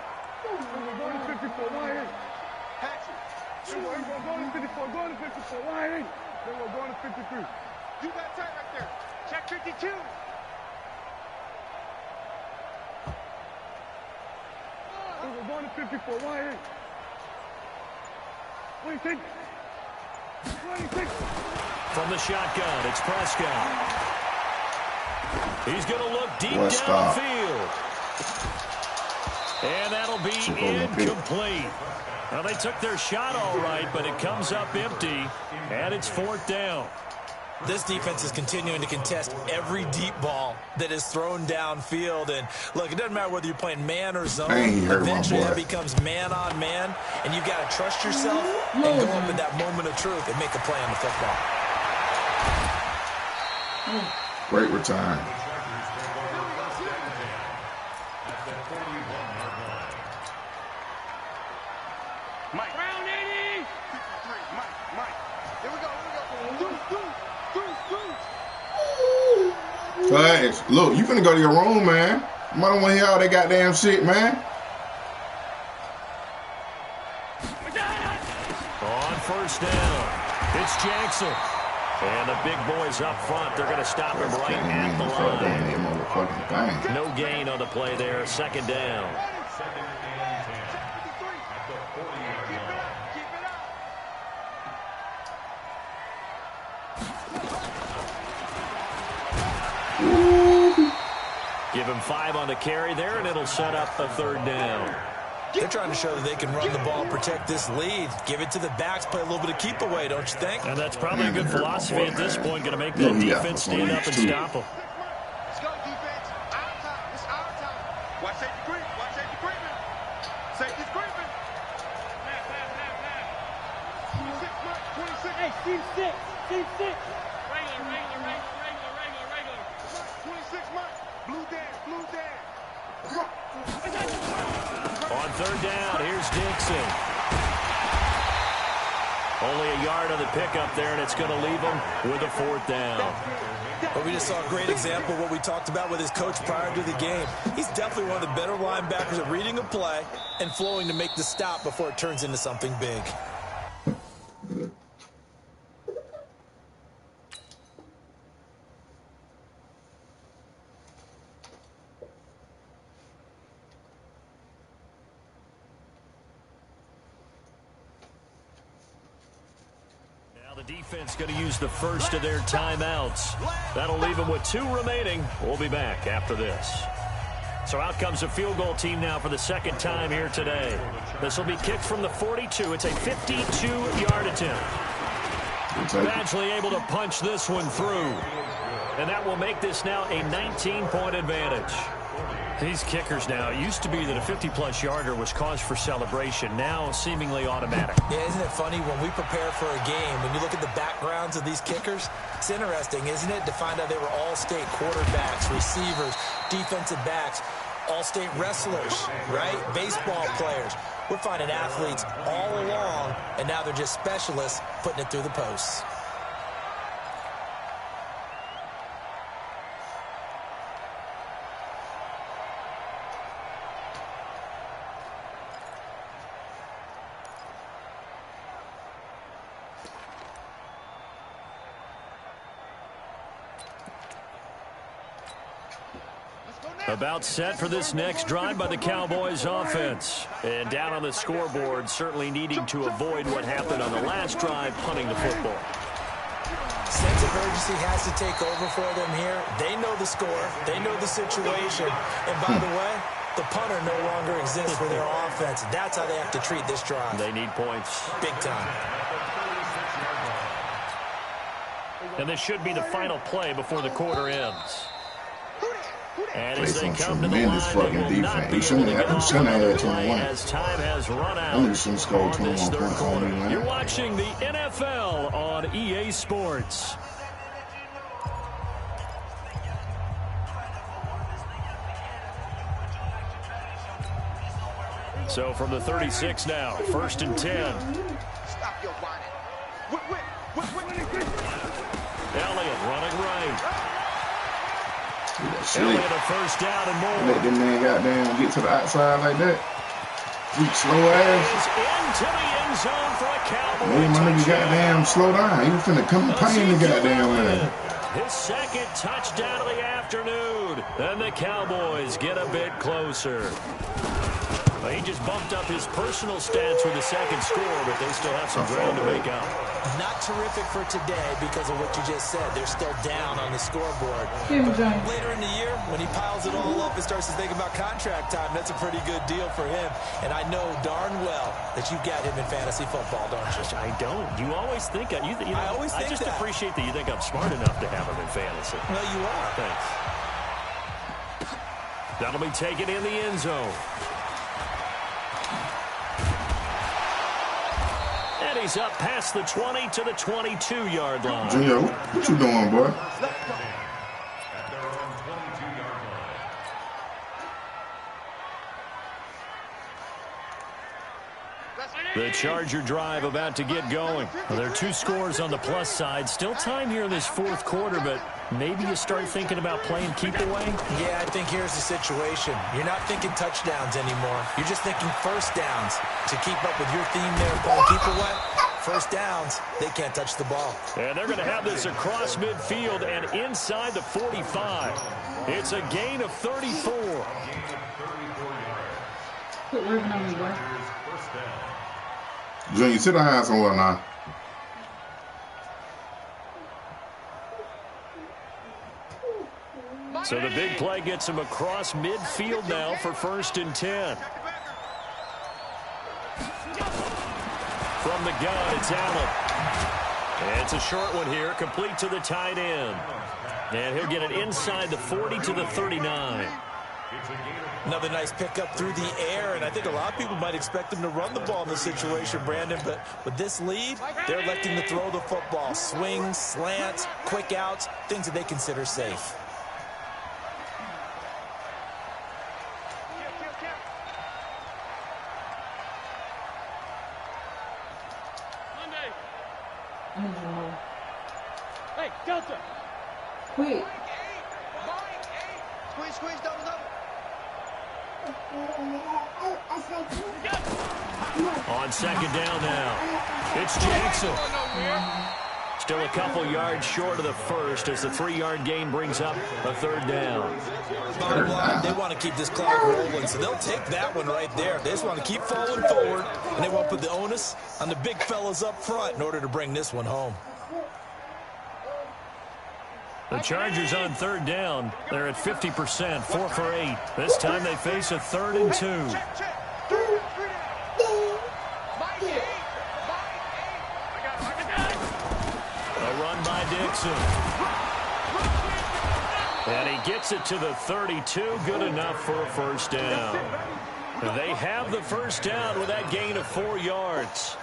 You got tight right there. Check 52. We're going to 54. Why? 26. 26.
From the shotgun, it's Prescott. He's going to look deep
Stop.
downfield. And that'll be incomplete. Well, they took their shot all right, but it comes up empty, and it's 4th down.
This defense is continuing to contest every deep ball that is thrown downfield. And, look, it doesn't matter whether you're playing man or zone. Eventually that becomes man on man, and you've got to trust yourself and go up in that moment of truth and make a play on the football.
Great return.
Mike. Round 80. 53. Mike. Here we go.
Guys, look, you finna go to your room, man. I don't want to hear all that goddamn shit, man.
On 1st down, it's Jackson. And the big boys up front, they're going to stop him right at the line. No gain on the play there, 2nd down. Give him 5 on the carry there, and it'll set up a 3rd down.
They're trying to show that they can run the ball, protect this lead, give it to the backs, play a little bit of keep away, don't you think?
And that's probably a good philosophy at this point, going to make that defense stand up and stop them.
Let's go, defense. Our time. It's our time. Watch safety creep. Watch safety creeping. Safety's creeping. Pass. 26, Mike. 26. Hey, team 6. Team 6. Regular. 26, Mike. Blue Dan.
On 3rd down, here's Dixon. Only a yard on the pickup there, and it's going to leave him with a 4th down.
But we just saw a great example of what we talked about with his coach prior to the game. He's definitely one of the better linebackers at reading a play and flowing to make the stop before it turns into something big.
The defense going to use the first of their timeouts. That'll leave them with 2 remaining. We'll be back after this. So out comes a field goal team now for the 2nd time here today. This will be kicked from the 42. It's a 52-yard attempt. Eventually able to punch this one through. And that will make this now a 19-point advantage. These kickers now, it used to be that a 50-plus yarder was cause for celebration, now seemingly automatic.
Yeah, isn't it funny when we prepare for a game, when you look at the backgrounds of these kickers, it's interesting, isn't it, to find out they were all-state quarterbacks, receivers, defensive backs, all-state wrestlers, right? Baseball players. We're finding athletes all along, and now they're just specialists putting it through the posts.
About set for this next drive by the Cowboys offense. And down on the scoreboard, certainly needing to avoid what happened on the last drive, punting the football.
Sense of urgency has to take over for them here. They know the score. They know the situation. And by the way, the punter no longer exists for their offense. That's how they have to treat this drive.
They need points.
Big time.
And this should be the final play before the quarter ends. And as they come to the line, they will not be able to get off the play as time has run out on this 3rd quarter. You're watching the NFL on EA Sports. So from the 36 now, 1st and 10.
Stop your whining.
Elliott running right.
Shit.
Elliott a first down and more.
Let them man goddamn get to the outside like that. Weak, slow ass.
He's into the end zone for a Cowboy
Man, my nigga
touchdown.
goddamn slow down. He was finna come pain the goddamn man.
His second touchdown of the afternoon. And the Cowboys get a bit closer. Well, he just bumped up his personal stats with the second score, but they still have some ground to make up.
Not terrific for today because of what you just said. They're still down on the scoreboard.
But
later in the year, when he piles it all up and starts to think about contract time, that's a pretty good deal for him. And I know darn well that you've got him in fantasy football, don't you?
I don't. You always think I
always think
I just
that.
appreciate that you think I'm smart enough to have him in fantasy.
Well, you are.
Thanks. That'll be taken in the end zone. And he's up past the 20 to the 22-yard line.
Junior, what you doing, boy?
The Charger drive about to get going. Well, there are 2 scores on the plus side. Still time here in this 4th quarter, but maybe you start thinking about playing keep away?
Yeah, I think here's the situation. You're not thinking touchdowns anymore. You're just thinking first downs. To keep up with your theme there, playing keep away, first downs, they can't touch the ball.
And they're going to have this across midfield and inside the 45. It's a gain of 34.
Quit working on me, boy.
Junior, sit down somewhere now.
So the big play gets him across midfield now for 1st and 10. From the gun, it's Allen. And it's a short one here, complete to the tight end. And he'll get it inside the 40 to the 39.
Another nice pickup through the air, and I think a lot of people might expect them to run the ball in this situation, Brandon, but with this lead, they're electing to throw the football. Swings, slants, quick outs, things that they consider safe.
Hey, Delta! Quick.
Squeeze, double.
On 2nd down now, it's Jackson. Still a couple yards short of the first as the 3-yard gain brings up a 3rd down.
Bottom line, they want to keep this clock rolling, so they'll take that one right there. They just want to keep falling forward, and they want to put the onus on the big fellas up front in order to bring this one home.
The Chargers on 3rd down. They're at 50%, 4 for 8. This time they face a 3rd and 2. A run by Dixon. And he gets it to the 32. Good enough for a 1st down. They have the 1st down with that gain of 4 yards.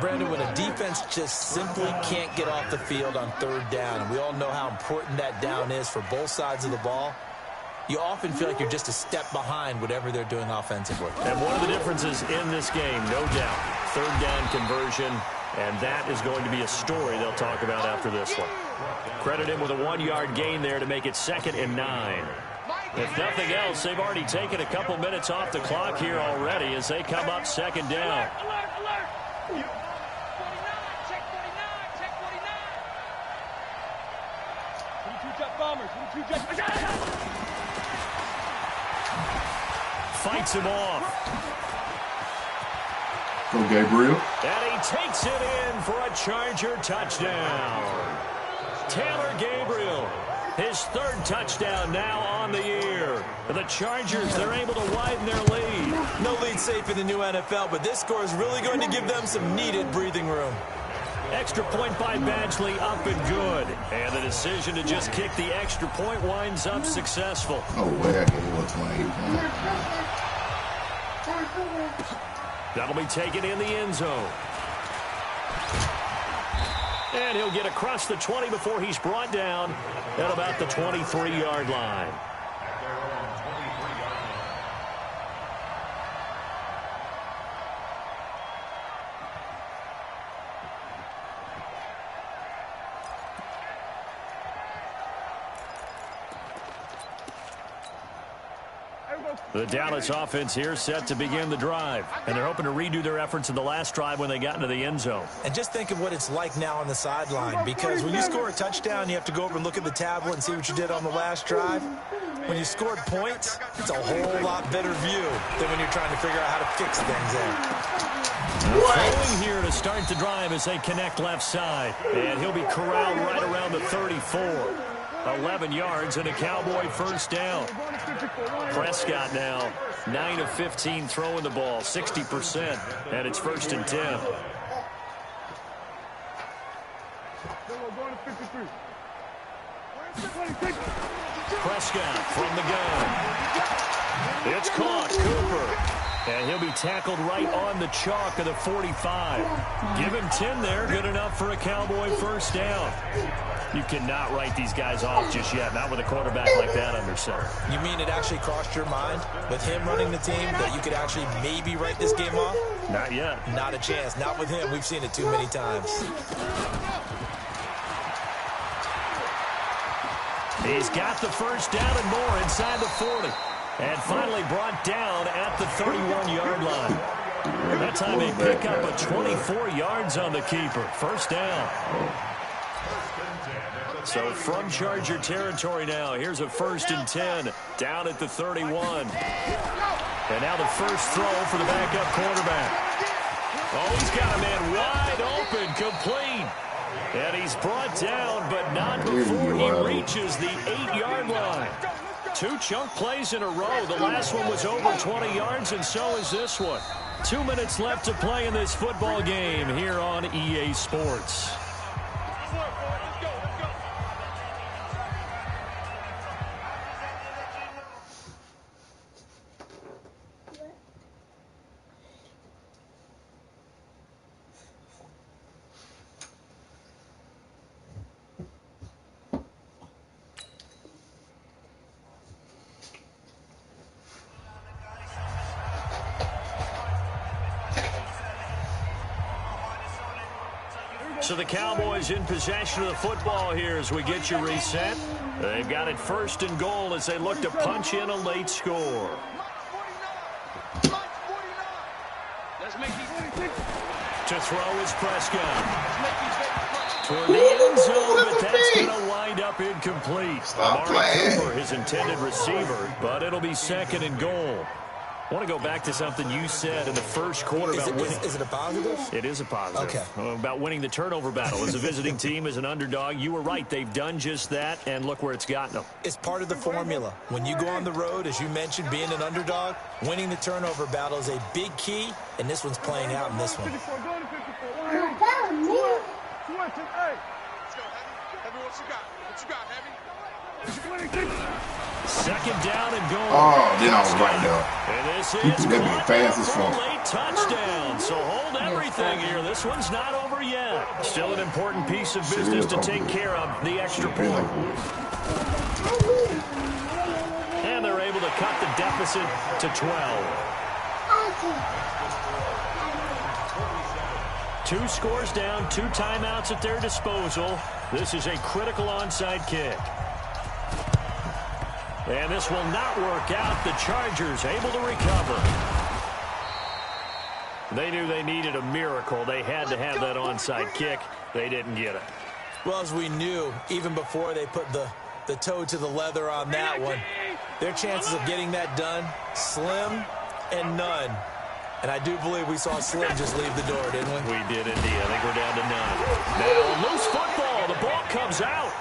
Brandon, when a defense just simply can't get off the field on 3rd down, and we all know how important that down is for both sides of the ball, you often feel like you're just a step behind whatever they're doing offensively.
And one of the differences in this game, no doubt, 3rd down conversion, and that is going to be a story they'll talk about after this one. Credit him with a 1-yard gain there to make it 2nd and 9. If nothing else, they've already taken a couple minutes off the clock here already as they come up 2nd down. Fights him off.
Go Gabriel.
And he takes it in for a Charger touchdown. Taylor Gabriel, his 3rd touchdown now on the year. The Chargers, they're able to widen their lead.
No lead safe in the new NFL, but this score is really going to give them some needed breathing room.
Extra point by Badgley up and good. And the decision to just kick the extra point winds up successful.
No way I get it with 28 points.
That'll be taken in the end zone. And he'll get across the 20 before he's brought down at about the 23-yard line. The Dallas offense here set to begin the drive. And they're hoping to redo their efforts in the last drive when they got into the end zone.
And just think of what it's like now on the sideline, because when you score a touchdown, you have to go over and look at the tablet and see what you did on the last drive. When you scored points, it's a whole lot better view than when you're trying to figure out how to fix things there.
Throwing here to start the drive as they connect left side. And he'll be corralled right around the 34. 11 yards and a Cowboy first down. Prescott now 9 of 15 throwing the ball, 60%, and it's 1st and 10. Prescott from the gun. It's caught. Cooper. And he'll be tackled right on the chalk of the 45. Give him 10 there. Good enough for a Cowboy first down. You cannot write these guys off just yet, not with a quarterback like that under center.
You mean it actually crossed your mind with him running the team that you could actually maybe write this game off?
Not yet.
Not a chance. Not with him. We've seen it too many times.
He's got the first down and more inside the 40. And finally brought down at the 31-yard line. That time they pick up a 24 yards on the keeper. First down. So from Charger territory now, here's a 1st and 10 down at the 31. And now the first throw for the backup quarterback. Oh, he's got a man wide open, complete. And he's brought down, but not before he reaches the 8-yard line. 2 chunk plays in a row. The last one was over 20 yards, and so is this one. 2 minutes left to play in this football game here on EA Sports. So the Cowboys in possession of the football here as we get you reset. They've got it 1st and goal as they look to punch in a late score. To throw is Prescott. Toward the end zone, but that's going to wind up incomplete. Cooper, his intended receiver, but it'll be 2nd and goal. I want to go back to something you said in the first quarter about winning.
Is it a positive?
It is a positive.
Okay.
About winning the turnover battle. As a visiting team, as an underdog, you were right. They've done just that, and look where it's gotten them.
It's part of the formula. When you go on the road, as you mentioned, being an underdog, winning the turnover battle is a big key, and this one's playing out in this one.
Second down and goal.
Oh, then I was right there.
And this
He
is
let me fast as fuck.
late touchdown. So hold everything here. This one's not over yet. Still an important piece of business to take care of, the extra point. And they're able to cut the deficit to 12. 2 scores down, 2 timeouts at their disposal. This is a critical onside kick. And this will not work out. The Chargers able to recover. They knew they needed a miracle. They had to have that onside kick. They didn't get it.
Well, as we knew, even before they put the toe to the leather on that one, their chances of getting that done, slim and none. And I do believe we saw Slim just leave the door, didn't we?
We did indeed. I think we're down to none. Now, loose football. The ball comes out.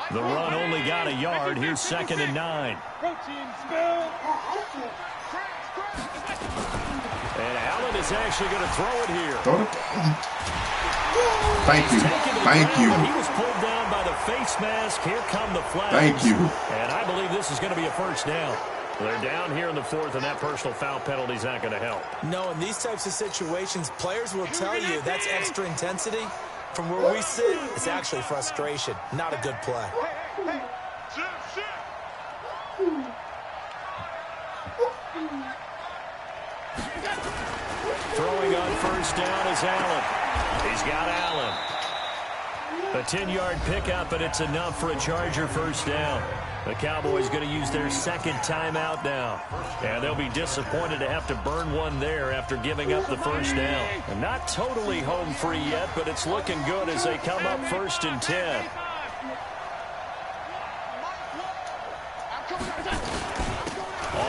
The run only got a yard. Here's 2nd and 9. And Allen is actually going to throw it here.
Thank you. Thank you.
He was pulled down by the face mask. Here come the flags.
Thank you.
And I believe this is going to be a first down. They're down here in the 4th, and that personal foul penalty is not going to help.
No, in these types of situations, players will tell you that's extra intensity. From where we sit, it's actually frustration, not a good play. Throwing on first down is Allen. He's got Allen.
A 10-yard pickup, and it's enough for a Charger first down. The Cowboys going to use their second timeout now. And they'll be disappointed to have to burn one there after giving up the first down. And not totally home free yet, but it's looking good as they come up 1st and 10.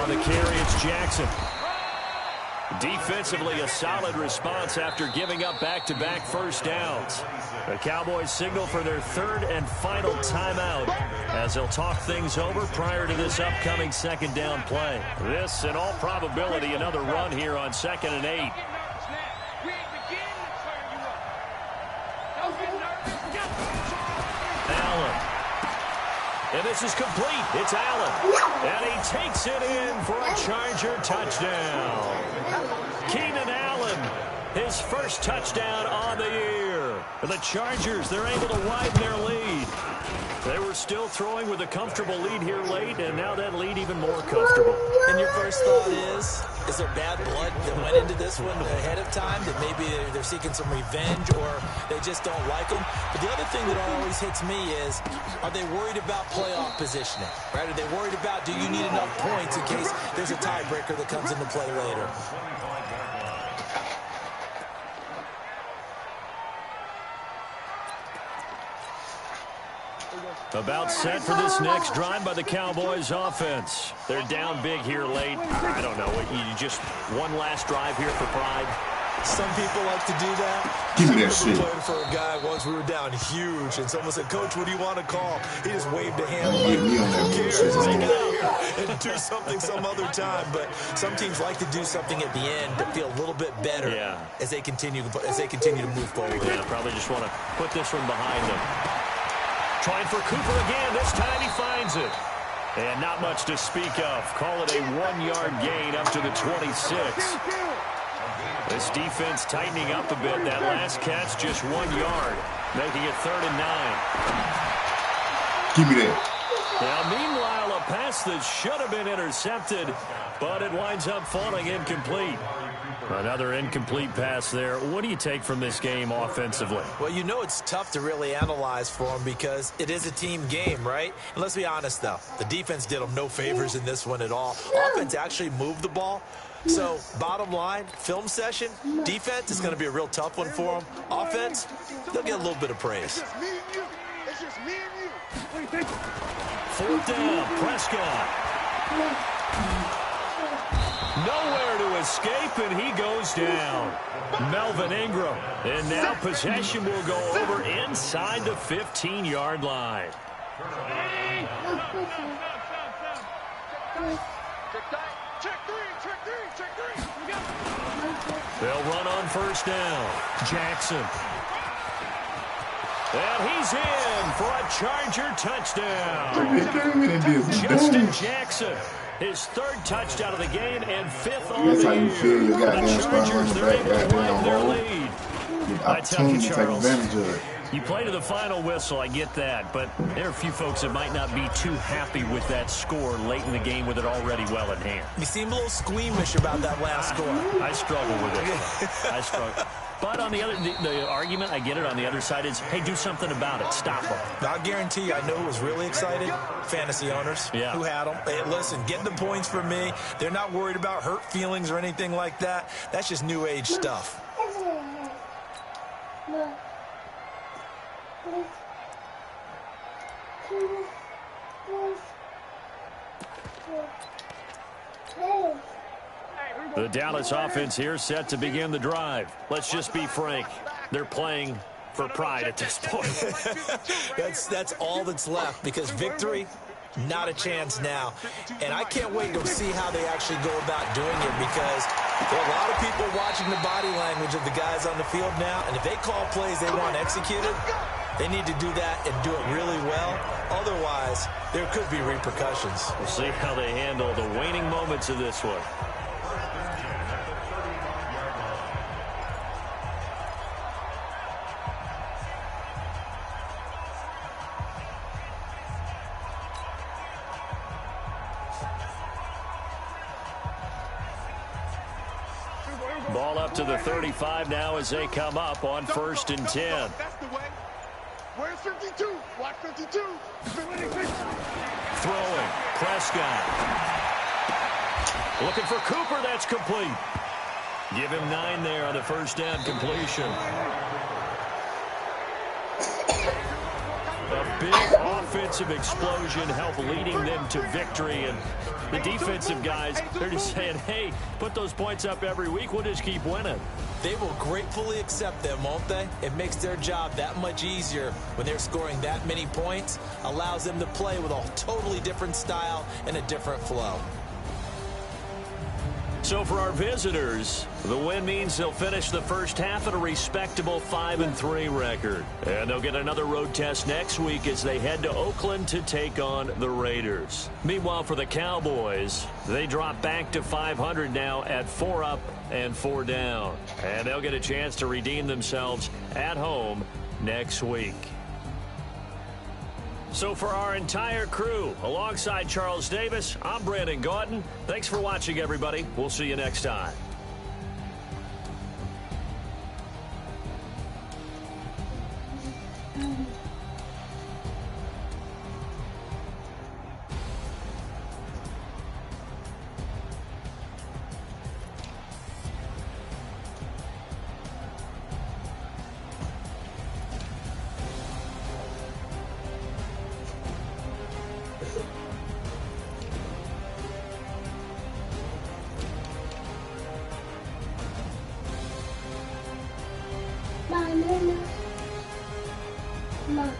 On the carry, it's Jackson. Defensively, a solid response after giving up back-to-back first downs. The Cowboys signal for their 3rd and final timeout as they'll talk things over prior to this upcoming 2nd down play. This, in all probability, another run here on 2nd and 8. Allen. And this is complete. It's Allen. And he takes it in for a Charger touchdown. Keenan Allen, his first touchdown on the year. The Chargers, they're able to widen their lead. They were still throwing with a comfortable lead here late, and now that lead even more comfortable.
And your first thought is there bad blood that went into this one ahead of time, that maybe they're seeking some revenge or they just don't like them? But the other thing that always hits me is, are they worried about playoff positioning? Right? Are they worried about, do you need enough points in case there's a tiebreaker that comes into play later?
About set for this next drive by the Cowboys offense. They're down big here late. I don't know. You just one last drive here for pride.
Some people like to do that.
Give me that shit.
I played for a guy once. We were down huge, and someone said, "Coach, what do you want to call?" He just waved a hand.
Get me on that bullshit.
Take it out and do something some other time. But some teams like to do something at the end to feel a little bit better as they continue to move forward.
Yeah, probably just want to put this one behind them. Trying for Cooper again. This time he finds it. And not much to speak of. Call it a 1-yard gain up to the 26. This defense tightening up a bit. That last catch just 1 yard, making it 3rd and 9.
Give me that.
Now, meanwhile, a pass that should have been intercepted, but it winds up falling incomplete. Another incomplete pass there. What do you take from this game offensively?
Well, you know it's tough to really analyze for them because it is a team game, right? And let's be honest, though. The defense did them no favors in this one at all. Offense actually moved the ball. So, bottom line, film session, defense is going to be a real tough one for them. Offense, they'll get a little bit of praise.
It's just me and you. What do you think?
4th down, Prescott. Nowhere to escape, and he goes down. Melvin Ingram. And now possession will go over inside the 15-yard line. They'll run on 1st down. Jackson. And he's in for a Charger touchdown. Justin Jackson. His 3rd touchdown of the game and 5th on the year. The Chargers, they're able to widen their lead. I tell you, Charles, you play to the final whistle, I get that, but there are a few folks that might not be too happy with that score late in the game with it already well in hand.
You seem a little squeamish about that last score.
I struggle with it. I struggle. But on the other, the argument, I get it, on the other side is, hey, do something about it. Stop them.
I'll guarantee you, I know who was really excited. Fantasy owners who had them. Hey, listen, get the points for me. They're not worried about hurt feelings or anything like that. That's just new age stuff.
The Dallas offense here set to begin the drive. Let's just be frank. They're playing for pride at this point.
That's all that's left because victory, not a chance now. And I can't wait to see how they actually go about doing it because there are a lot of people watching the body language of the guys on the field now. And if they call plays they want executed, they need to do that and do it really well. Otherwise, there could be repercussions.
We'll see how they handle the waning moments of this one. Ball up to the 35 now as they come up on 1st and 10.
That's the way. Where's 52. Watch 52.
Throwing. Prescott. Looking for Cooper. That's complete. Give him 9 there on the first down completion. A big offensive explosion helped leading them to victory. And the defensive guys, they're just saying, hey, put those points up every week. We'll just keep winning.
They will gratefully accept them, won't they? It makes their job that much easier when they're scoring that many points. Allows them to play with a totally different style and a different flow.
So for our visitors, the win means they'll finish the first half at a respectable 5-3 record. And they'll get another road test next week as they head to Oakland to take on the Raiders. Meanwhile, for the Cowboys, they drop back to 500 now at 4 up and 4 down. And they'll get a chance to redeem themselves at home next week. So for our entire crew, alongside Charles Davis, I'm Brandon Gaudin. Thanks for watching, everybody. We'll see you next time.
Mama.